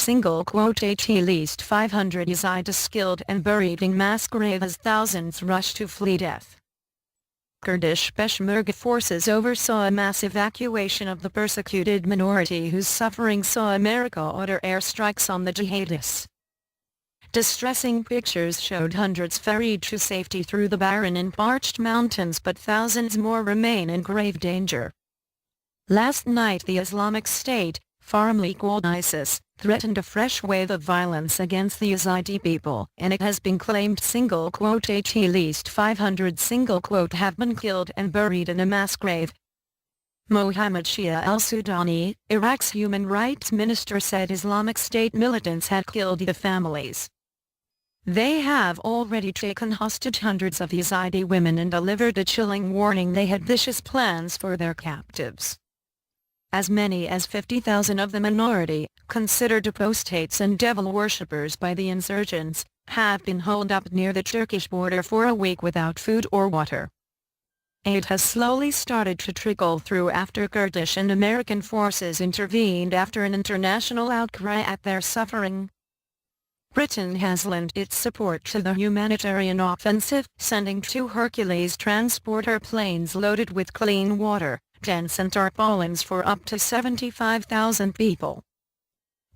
At least 500 Yazidis killed and buried in mass grave as thousands rush to flee death. Kurdish peshmerga forces oversaw a mass evacuation of the persecuted minority whose suffering saw America order airstrikes on the jihadists. Distressing pictures showed hundreds ferried to safety through the barren and parched mountains, but thousands more remain in grave danger. Last night the Islamic State, formerly called ISIS, threatened a fresh wave of violence against the Yazidi people, and it has been claimed at least 500 have been killed and buried in a mass grave. Mohammed Shia al-Sudani, Iraq's human rights minister, said Islamic State militants had killed the families. They have already taken hostage hundreds of Yazidi women and delivered a chilling warning they had vicious plans for their captives. As many as 50,000 of the minority, considered apostates and devil worshippers by the insurgents, have been holed up near the Turkish border for a week without food or water. Aid has slowly started to trickle through after Kurdish and American forces intervened after an international outcry at their suffering. Britain has lent its support to the humanitarian offensive, sending 2 Hercules transporter planes loaded with clean water, tents and tarpaulins for up to 75,000 people.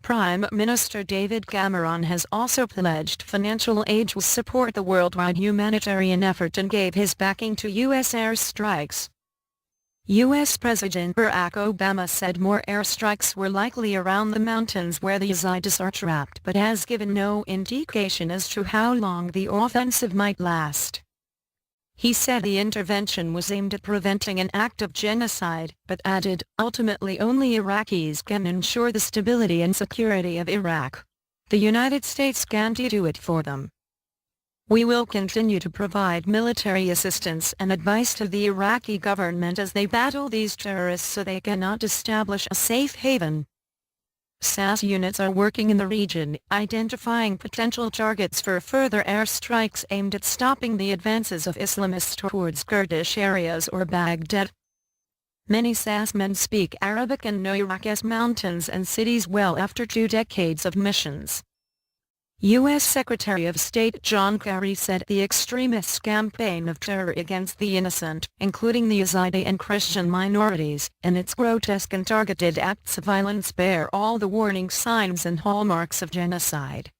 Prime Minister David Cameron has also pledged financial aid to support the worldwide humanitarian effort and gave his backing to U.S. airstrikes. U.S. President Barack Obama said more airstrikes were likely around the mountains where the Yazidis are trapped, but has given no indication as to how long the offensive might last. He said the intervention was aimed at preventing an act of genocide, but added, ultimately only Iraqis can ensure the stability and security of Iraq. The United States can't do it for them. We will continue to provide military assistance and advice to the Iraqi government as they battle these terrorists so they cannot establish a safe haven. SAS units are working in the region, identifying potential targets for further airstrikes aimed at stopping the advances of Islamists towards Kurdish areas or Baghdad. Many SAS men speak Arabic and know Iraq's mountains and cities well after 2 decades of missions. U.S. Secretary of State John Kerry said the extremists' campaign of terror against the innocent, including the Yazidi and Christian minorities, and its grotesque and targeted acts of violence bear all the warning signs and hallmarks of genocide.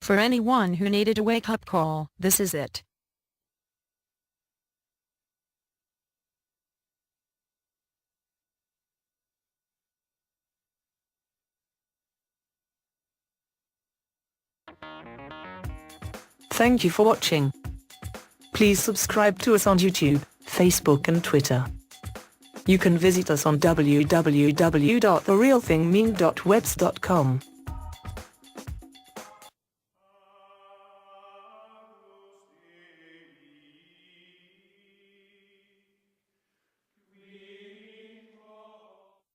For anyone who needed a wake-up call, this is it. Thank you for watching. Please subscribe to us on YouTube, Facebook and Twitter. You can visit us on www.therealthingme.webs.com.